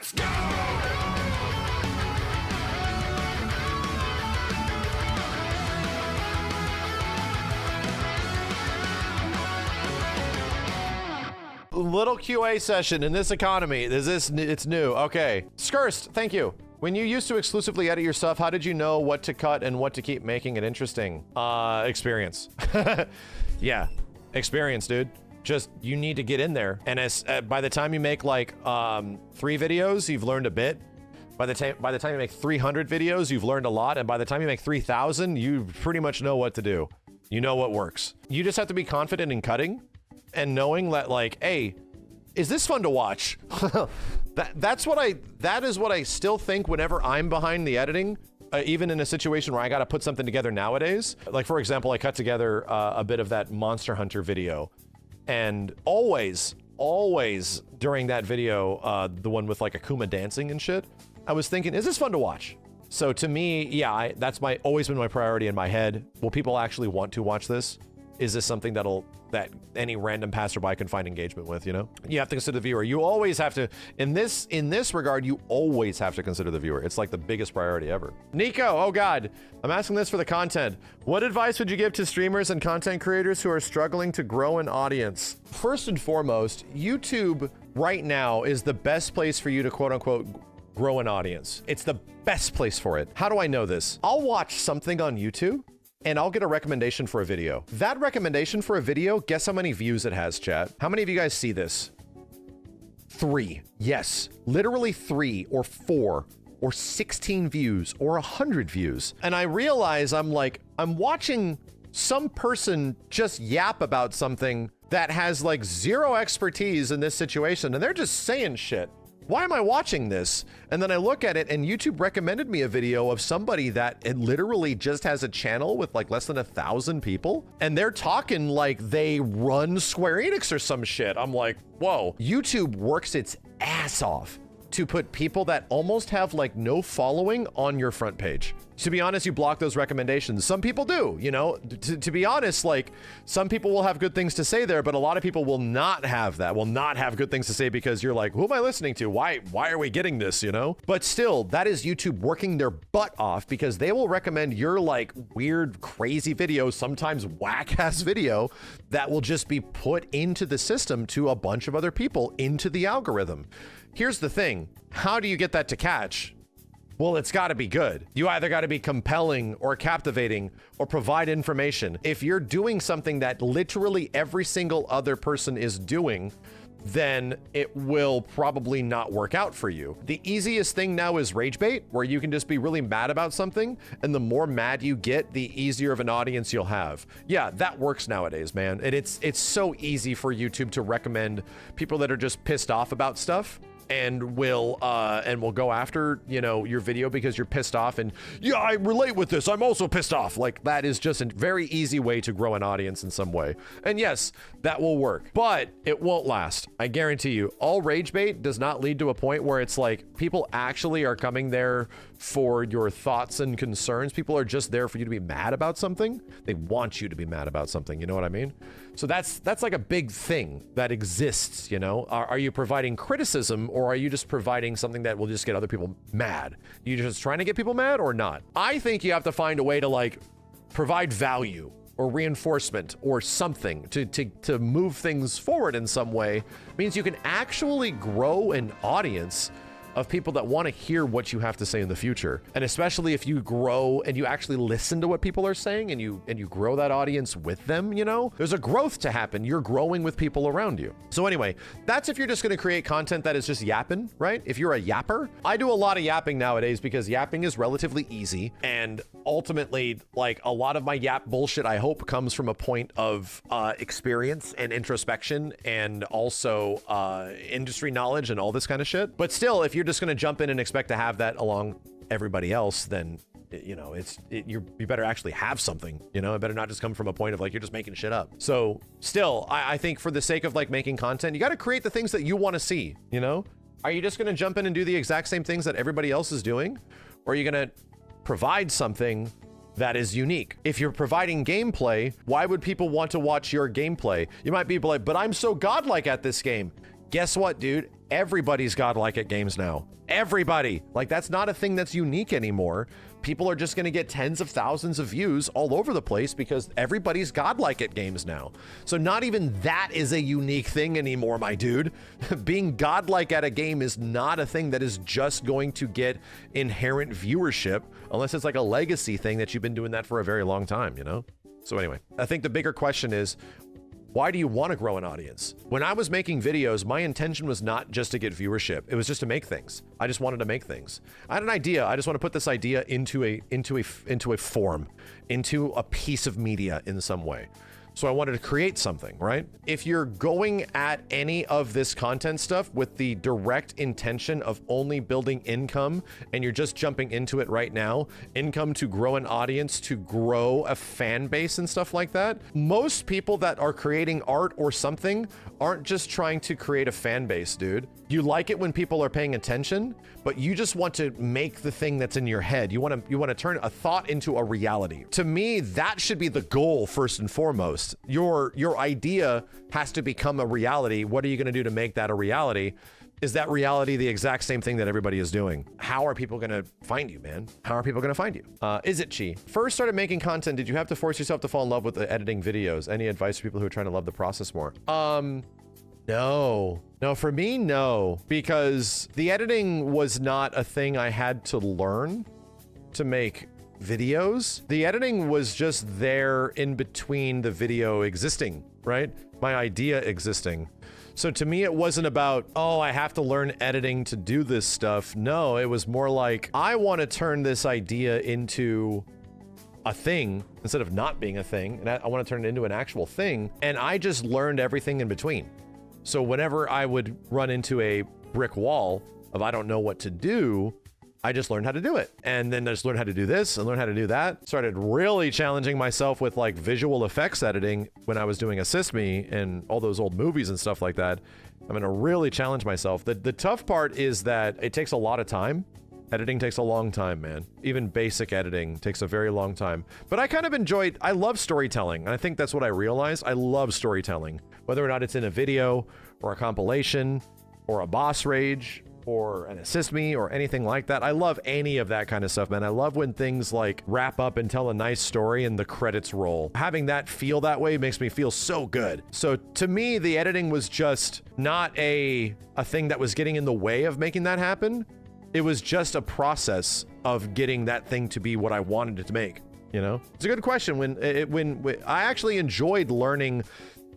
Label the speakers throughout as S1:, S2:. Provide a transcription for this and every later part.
S1: Let's go!
S2: Little QA session in this economy. It's new. Okay. Skirst, thank you. When you used to exclusively edit your stuff, how did you know what to cut and what to keep making it interesting? Experience. Yeah, experience, dude. Just, you need to get in there. And as by the time you make like 3 videos, you've learned a bit. By the time you make 300 videos, you've learned a lot. And by the time you make 3,000, you pretty much know what to do. You know what works. You just have to be confident in cutting and knowing that, like, hey, is this fun to watch? That is what I still think whenever I'm behind the editing, even in a situation where I got to put something together nowadays. Like, for example, I cut together a bit of that Monster Hunter video, and always during that video, the one with like Akuma dancing and shit, I was thinking, is this fun to watch? So to me, yeah, that's always been my priority in my head. Will people actually want to watch this? Is this something that any random passerby can find engagement with, you know? You have to consider the viewer. You always have to, in this regard, you always have to consider the viewer. It's like the biggest priority ever. Nico, oh God, I'm asking this for the content. What advice would you give to streamers and content creators who are struggling to grow an audience? First and foremost, YouTube right now is the best place for you to quote unquote grow an audience. It's the best place for it. How do I know this? I'll watch something on YouTube and I'll get a recommendation for a video. That recommendation for a video, guess how many views it has, chat? How many of you guys see this? 3. Yes, literally 3 or 4 or 16 views or 100 views. And I realize I'm watching some person just yap about something that has like 0 expertise in this situation, and they're just saying shit. Why am I watching this? And then I look at it and YouTube recommended me a video of somebody that it literally just has a channel with like less than 1,000 people. And they're talking like they run Square Enix or some shit. I'm like, whoa. YouTube works its ass off to put people that almost have like no following on your front page. To be honest, you block those recommendations. Some people do, you know, to be honest, like some people will have good things to say there, but a lot of people will not have that, will not have good things to say because you're like, who am I listening to? Why are we getting this, you know? But still, that is YouTube working their butt off because they will recommend your like weird, crazy video, sometimes whack ass video that will just be put into the system to a bunch of other people into the algorithm. Here's the thing. How do you get that to catch? Well, it's got to be good. You either got to be compelling or captivating or provide information. If you're doing something that literally every single other person is doing, then it will probably not work out for you. The easiest thing now is rage bait, where you can just be really mad about something, and the more mad you get, the easier of an audience you'll have. Yeah, that works nowadays, man. And it's so easy for YouTube to recommend people that are just pissed off about stuff. And will go after, you know, your video because you're pissed off and yeah, I relate with this. I'm also pissed off. Like that is just a very easy way to grow an audience in some way. And yes, that will work, but it won't last. I guarantee you. All rage bait does not lead to a point where it's like people actually are coming there for your thoughts and concerns. People are just there for you to be mad about something. They want you to be mad about something. You know what I mean? So that's like a big thing that exists, you know? Are you providing criticism or are you just providing something that will just get other people mad? You just trying to get people mad or not? I think you have to find a way to like provide value or reinforcement or something to move things forward in some way. It means you can actually grow an audience of people that want to hear what you have to say in the future. And especially if you grow and you actually listen to what people are saying and you grow that audience with them, you know, there's a growth to happen. You're growing with people around you. So anyway, that's if you're just going to create content that is just yapping, right? If you're a yapper, I do a lot of yapping nowadays because yapping is relatively easy. And ultimately, like a lot of my yap bullshit, I hope comes from a point of experience and introspection and also industry knowledge and all this kind of shit. But still, if you're just going to jump in and expect to have that along everybody else, then you know you better actually have something, you know. It better not just come from a point of like you're just making shit up. So still, I think for the sake of like making content, you got to create the things that you want to see, you know. Are you just going to jump in and do the exact same things that everybody else is doing, or are you going to provide something that is unique? If you're providing gameplay, why would people want to watch your gameplay? You might be like, but I'm so godlike at this game. Guess what, dude? Everybody's godlike at games now. Everybody. Like, that's not a thing that's unique anymore. People are just going to get tens of thousands of views all over the place because everybody's godlike at games now. So not even that is a unique thing anymore, my dude. Being godlike at a game is not a thing that is just going to get inherent viewership unless it's like a legacy thing that you've been doing that for a very long time, you know? So anyway, I think the bigger question is, why do you want to grow an audience? When I was making videos, my intention was not just to get viewership. It was just to make things. I just wanted to make things. I had an idea. I just want to put this idea into a form, into a piece of media in some way. So I wanted to create something, right? If you're going at any of this content stuff with the direct intention of only building income and you're just jumping into it right now, income to grow an audience, to grow a fan base and stuff like that, most people that are creating art or something aren't just trying to create a fan base, dude. You like it when people are paying attention, but you just want to make the thing that's in your head. You want to turn a thought into a reality. To me, that should be the goal first and foremost. Your idea has to become a reality. What are you going to do to make that a reality? Is that reality the exact same thing that everybody is doing? How are people going to find you, man? How are people going to find you? Is it Chi? First started making content, did you have to force yourself to fall in love with the editing videos? Any advice for people who are trying to love the process more? No, for me, no, because the editing was not a thing I had to learn to make videos. The editing was just there in between the video existing, right? My idea existing. So to me, it wasn't about, oh, I have to learn editing to do this stuff. No, it was more like, I want to turn this idea into a thing instead of not being a thing. And I want to turn it into an actual thing. And I just learned everything in between. So whenever I would run into a brick wall of I don't know what to do, I just learned how to do it. And then I just learned how to do this and learn how to do that. Started really challenging myself with like visual effects editing when I was doing Assist Me and all those old movies and stuff like that. I'm gonna really challenge myself. The tough part is that it takes a lot of time. Editing takes a long time, man. Even basic editing takes a very long time. But I kind of I love storytelling. And I think that's what I realized. I love storytelling. Whether or not it's in a video or a compilation or a boss rage or an Assist Me or anything like that. I love any of that kind of stuff, man. I love when things like wrap up and tell a nice story and the credits roll. Having that feel that way makes me feel so good. So to me, the editing was just not a thing that was getting in the way of making that happen. It was just a process of getting that thing to be what I wanted it to make, you know? It's a good question. When I actually enjoyed learning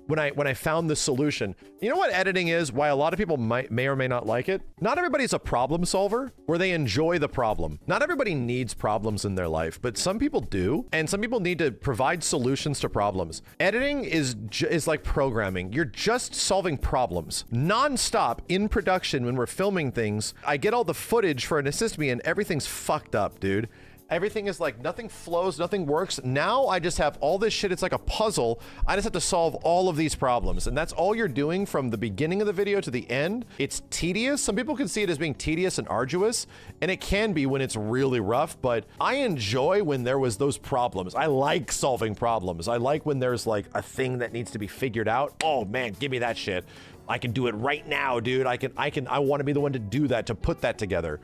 S2: when I found the solution. You know what editing is? Why a lot of people may or may not like it? Not everybody's a problem solver where they enjoy the problem. Not everybody needs problems in their life, but some people do. And some people need to provide solutions to problems. Editing is like programming. You're just solving problems non-stop in production. When we're filming things, I get all the footage for an Assist Me and everything's fucked up, dude. Everything is like, nothing flows, nothing works. Now I just have all this shit. It's like a puzzle. I just have to solve all of these problems. And that's all you're doing from the beginning of the video to the end. It's tedious. Some people can see it as being tedious and arduous, and it can be when it's really rough, but I enjoy when there was those problems. I like solving problems. I like when there's like a thing that needs to be figured out. Oh man, give me that shit. I can do it right now, dude. I want to be the one to do that, to put that together.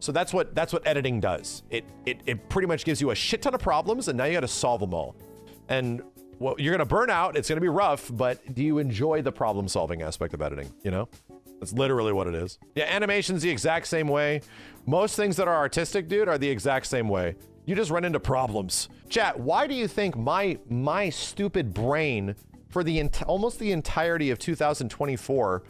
S2: So that's what editing does. It pretty much gives you a shit ton of problems, and now you got to solve them all. And well, you're gonna burn out. It's gonna be rough, but do you enjoy the problem solving aspect of editing? You know, that's literally what it is. Yeah, animation's the exact same way. Most things that are artistic, dude, are the exact same way. You just run into problems. Chat, why do you think my stupid brain for almost the entirety of 2024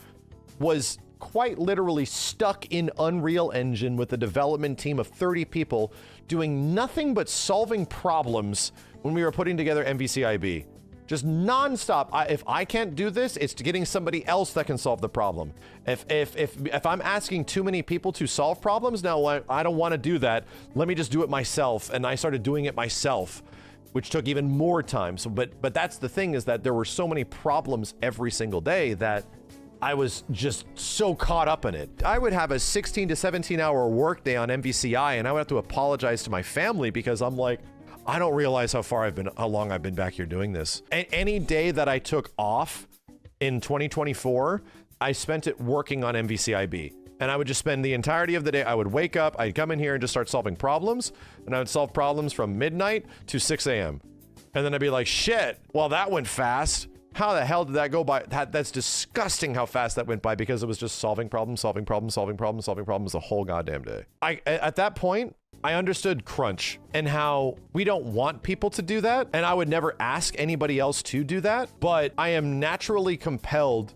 S2: was quite literally stuck in Unreal Engine with a development team of 30 people doing nothing but solving problems when we were putting together MVCIB? Just nonstop. If I can't do this, it's getting somebody else that can solve the problem. If I'm asking too many people to solve problems, now I don't want to do that. Let me just do it myself. And I started doing it myself, which took even more time. So, but that's the thing, is that there were so many problems every single day that I was just so caught up in it. I would have a 16 to 17 hour workday on MVCI, and I would have to apologize to my family because I'm like, I don't realize how long I've been back here doing this. Any day that I took off in 2024, I spent it working on MVCIB. And I would just spend the entirety of the day. I would wake up, I'd come in here and just start solving problems. And I would solve problems from midnight to 6 a.m. And then I'd be like, shit, well, that went fast. How the hell did that go by? That's disgusting how fast that went by, because it was just solving problems the whole goddamn day. At that point, I understood crunch and how we don't want people to do that. And I would never ask anybody else to do that. But I am naturally compelled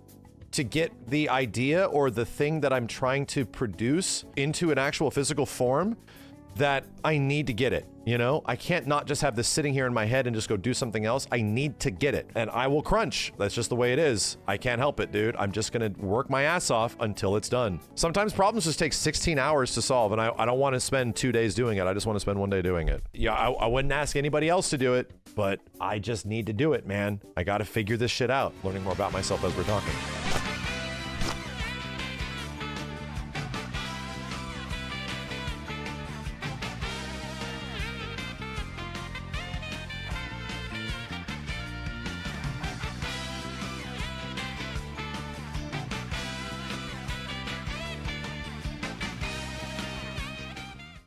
S2: to get the idea or the thing that I'm trying to produce into an actual physical form, that I need to get it. You know, I can't not just have this sitting here in my head and just go do something else. I need to get it, and I will crunch. That's just the way it is. I can't help it, dude. I'm just gonna work my ass off until it's done. Sometimes problems just take 16 hours to solve, and I don't want to spend 2 days doing it. I just want to spend 1 day doing it. Yeah, I wouldn't ask anybody else to do it, but I just need to do it, man. I gotta figure this shit out. Learning more about myself as we're talking.